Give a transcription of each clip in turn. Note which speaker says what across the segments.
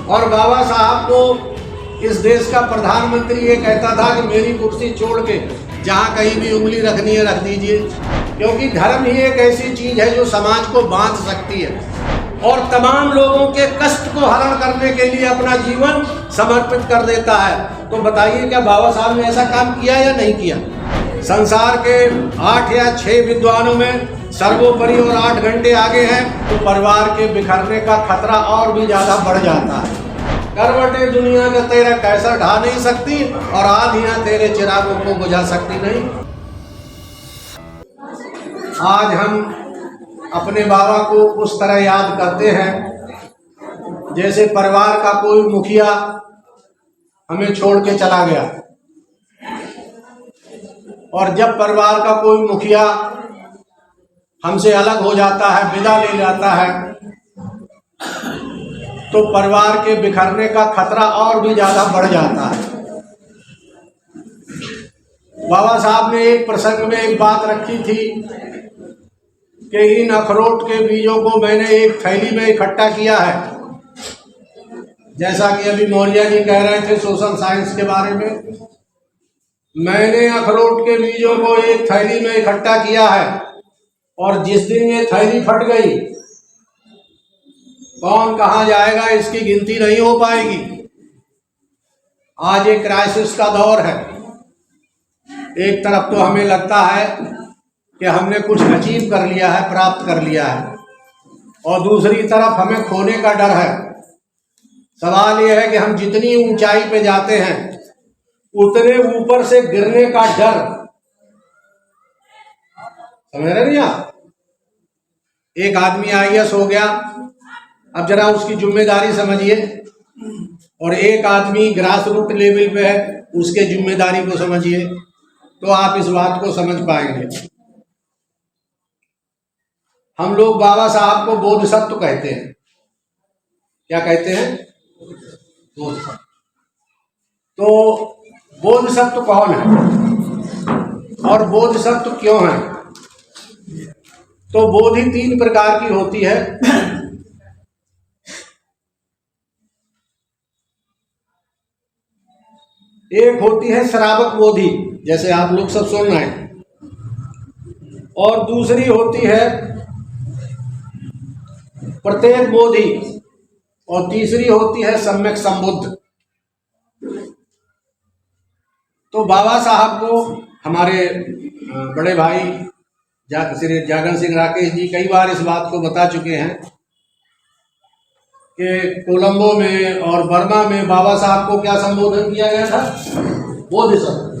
Speaker 1: और बाबा साहब को इस देश का प्रधानमंत्री ये कहता था कि मेरी कुर्सी छोड़ के जहाँ कहीं भी उंगली रखनी है रख दीजिए, क्योंकि धर्म ही एक ऐसी चीज है जो समाज को बांध सकती है और तमाम लोगों के कष्ट को हरण करने के लिए अपना जीवन समर्पित कर देता है। तो बताइए, क्या बाबा साहब ने ऐसा काम किया या नहीं किया? संसार के 8 या 6 विद्वानों में सर्वोपरि और 8 घंटे आगे हैं, तो परिवार के बिखरने का खतरा और भी ज्यादा बढ़ जाता है। करवटें दुनिया का तेरा कैसा ढा नहीं सकती और आंधियां तेरे चिरागों को बुझा सकती नहीं। आज हम अपने बाबा को उस तरह याद करते हैं जैसे परिवार का कोई मुखिया हमें छोड़ के चला गया, और जब परिवार का कोई मुखिया हमसे अलग हो जाता है, विदा ले जाता है, तो परिवार के बिखरने का खतरा और भी ज्यादा बढ़ जाता है। बाबा साहब ने एक प्रसंग में एक बात रखी थी कि इन अखरोट के बीजों को मैंने एक थैली में इकट्ठा किया है। जैसा कि अभी मौर्य जी कह रहे थे सोशल साइंस के बारे में, मैंने अखरोट के बीजों को एक थैली में इकट्ठा किया है, और जिस दिन ये थैली फट गई, कौन कहाँ जाएगा इसकी गिनती नहीं हो पाएगी। आज एक क्राइसिस का दौर है। एक तरफ तो हमें लगता है कि हमने कुछ अचीव कर लिया है, प्राप्त कर लिया है, और दूसरी तरफ हमें खोने का डर है। सवाल यह है कि हम जितनी ऊंचाई पे जाते हैं उतने ऊपर से गिरने का डर, समझ रहे नहीं आप? एक आदमी IAS हो गया, अब जरा उसकी जिम्मेदारी समझिए, और एक आदमी ग्रास रूट लेवल पे है, उसके जिम्मेदारी को समझिए, तो आप इस बात को समझ पाएंगे। हम लोग बाबा साहब को बोधिसत्व कहते हैं। क्या कहते हैं? बोधिसत्व। तो बोधिसत्व कौन है और बोधिसत्व क्यों है? तो बोधि 3 प्रकार की होती है। एक होती है श्रावक बोधि, जैसे आप लोग सब सुन रहे हैं, और दूसरी होती है प्रत्येक बोधि, और तीसरी होती है सम्यक संबुद्ध। तो बाबा साहब को हमारे बड़े भाई श्री जागरण सिंह राकेश जी कई बार इस बात को बता चुके हैं कि कोलंबो में और बर्मा में बाबा साहब को क्या संबोधन किया गया था? बोधिसत्व।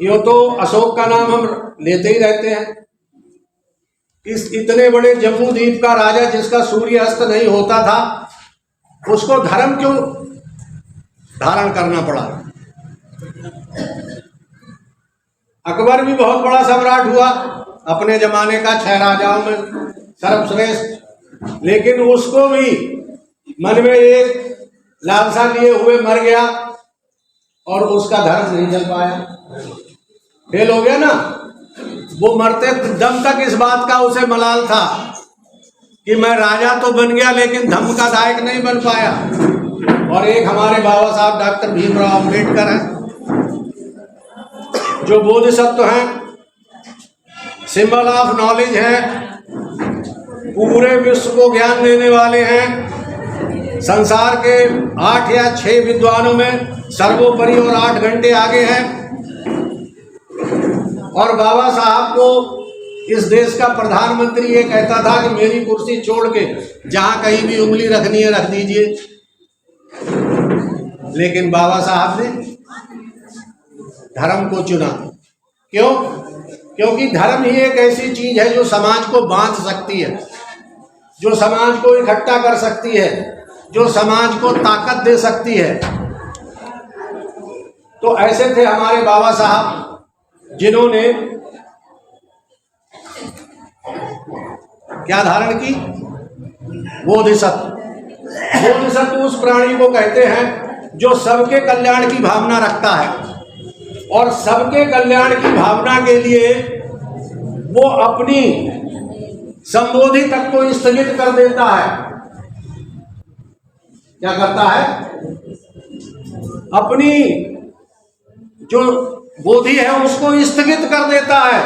Speaker 1: यो तो अशोक का नाम हम लेते ही रहते हैं। इस इतने बड़े जम्मू द्वीप का राजा जिसका सूर्य अस्त नहीं होता था, उसको धर्म क्यों धारण करना पड़ा? अकबर भी बहुत बड़ा सम्राट हुआ, अपने जमाने का 6 राजाओं में सर्वश्रेष्ठ, लेकिन उसको भी मन में एक लालसा लिए हुए मर गया और उसका धर्म नहीं चल पाया, फेल हो गया ना। वो मरते दम तक इस बात का उसे मलाल था कि मैं राजा तो बन गया लेकिन धर्म का दायक नहीं बन पाया। और एक हमारे बाबा साहब डॉक्टर भीमराव अम्बेडकर हैं, जो बोधिसत्व हैं, सिंबल ऑफ नॉलेज हैं, पूरे विश्व को ज्ञान देने वाले हैं। संसार के 8 या 6 विद्वानों में सर्वोपरि और 8 घंटे आगे हैं। और बाबा साहब को इस देश का प्रधानमंत्री ये कहता था कि मेरी कुर्सी छोड़ के जहां कहीं भी उंगली रखनी है रख दीजिए, लेकिन बाबा साहब ने धर्म को चुना। क्यों? क्योंकि धर्म ही एक ऐसी चीज है जो समाज को बांध सकती है, जो समाज को इकट्ठा कर सकती है, जो समाज को ताकत दे सकती है। तो ऐसे थे हमारे बाबा साहब, जिन्होंने क्या धारण की? बोधिसत्व। बोधिसत्व उस प्राणी को कहते हैं जो सबके कल्याण की भावना रखता है, और सबके कल्याण की भावना के लिए वो अपनी संबोधि तक को स्थगित कर देता है क्या करता है, अपनी जो बोधि है उसको स्थगित कर देता है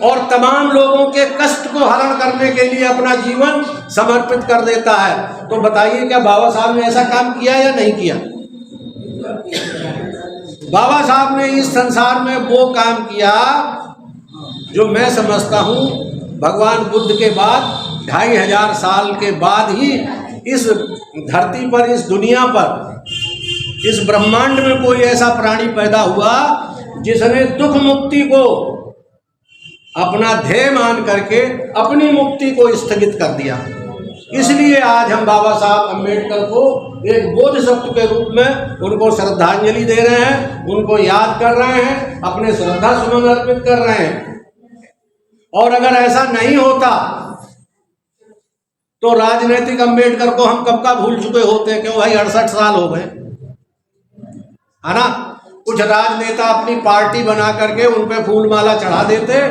Speaker 1: और तमाम लोगों के कष्ट को हरण करने के लिए अपना जीवन समर्पित कर देता है। तो बताइए क्या बाबा साहब ने ऐसा काम किया या नहीं किया? बाबा साहब ने इस संसार में वो काम किया जो मैं समझता हूँ भगवान बुद्ध के बाद 2500 साल के बाद ही इस धरती पर, इस दुनिया पर, इस ब्रह्मांड में कोई ऐसा प्राणी पैदा हुआ जिसने दुख मुक्ति को अपना ध्येय मान करके अपनी मुक्ति को स्थगित कर दिया। इसलिए आज हम बाबा साहब अम्बेडकर को एक बोधिसत्व के रूप में उनको श्रद्धांजलि दे रहे हैं, उनको याद कर रहे हैं, अपने श्रद्धा सुमन अर्पित कर रहे हैं। और अगर ऐसा नहीं होता तो राजनीतिक अम्बेडकर को हम कब का भूल चुके होते। क्यों भाई, 68 साल हो गए, है ना। कुछ राजनेता अपनी पार्टी बना करके उन पे फूल माला चढ़ा देते।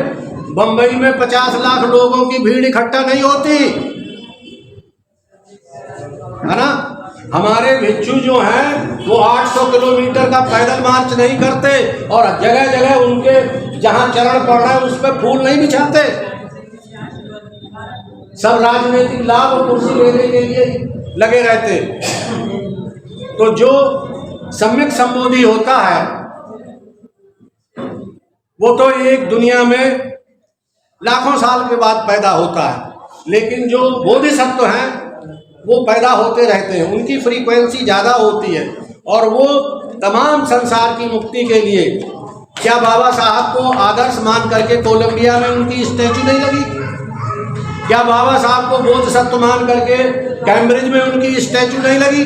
Speaker 1: बंबई में 50 लाख लोगों की भीड़ इकट्ठा नहीं होती, है ना। हमारे भिक्षु जो हैं वो 800 किलोमीटर का पैदल मार्च नहीं करते और जगह जगह उनके जहां चरण पड़ रहा है उस पर फूल नहीं बिछाते। सब राजनीतिक लाभ और कुर्सी लेने के लिए लगे रहते। तो जो सम्यक संबोधि होता है वो तो एक दुनिया में लाखों साल के बाद पैदा होता है, लेकिन जो बोधिसत्व हैं वो पैदा होते रहते हैं, उनकी फ्रीक्वेंसी ज़्यादा होती है और वो तमाम संसार की मुक्ति के लिए। क्या बाबा साहब को आदर्श मान करके कोलंबिया में उनकी स्टैचू नहीं लगी? क्या बाबा साहब को बोधिसत्व मान करके कैम्ब्रिज में उनकी स्टैचू नहीं लगी?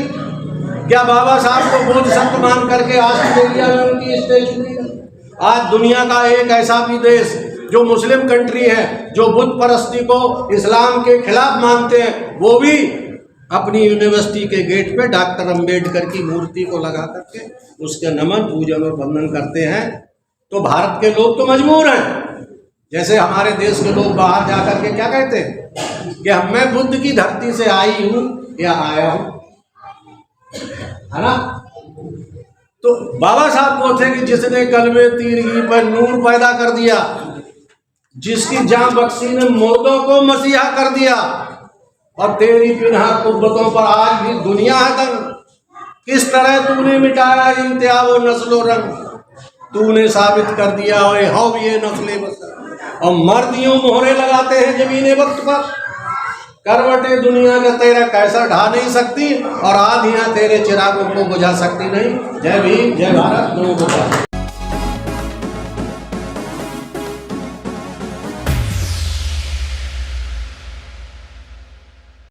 Speaker 1: क्या बाबा साहब को बोधिसत्व मान करके ऑस्ट्रेलिया में उनकी स्टैचू नहीं लगी? आज दुनिया का एक ऐसा भी देश जो मुस्लिम कंट्री है, जो बुद्ध परस्ती को इस्लाम के खिलाफ मानते हैं, वो भी अपनी यूनिवर्सिटी के गेट पे डॉक्टर अंबेडकर की मूर्ति को लगा करके उसके नमन, पूजन और वंदन करते हैं। तो भारत के लोग तो मजबूर हैं। जैसे हमारे देश के लोग बाहर जाकर के क्या कहते हैं कि मैं बुद्ध की धरती से आई हूँ या आया हूँ, है ना। तो बाबा साहब वो थे कि जिसने कलमे तीरगी पर नूर पैदा कर दिया, जिसकी जान बख्शी ने मुर्दों को मसीहा कर दिया और तेरी पिन्हा कुब्बतों पर आज भी दुनिया है तंग। किस तरह तूने मिटाया इम्तियाज व नस्लो रंग, तूने साबित कर दिया हव ये नस्ले बसर। और मर्दियों मोहरे लगाते हैं जमीने वक्त पर, करवटे दुनिया का तेरा कैसा ढा नहीं सकती और आधियां तेरे चिरागों को बुझा सकती नहीं। जय भीम, जय भारत, नमो बुद्धाय।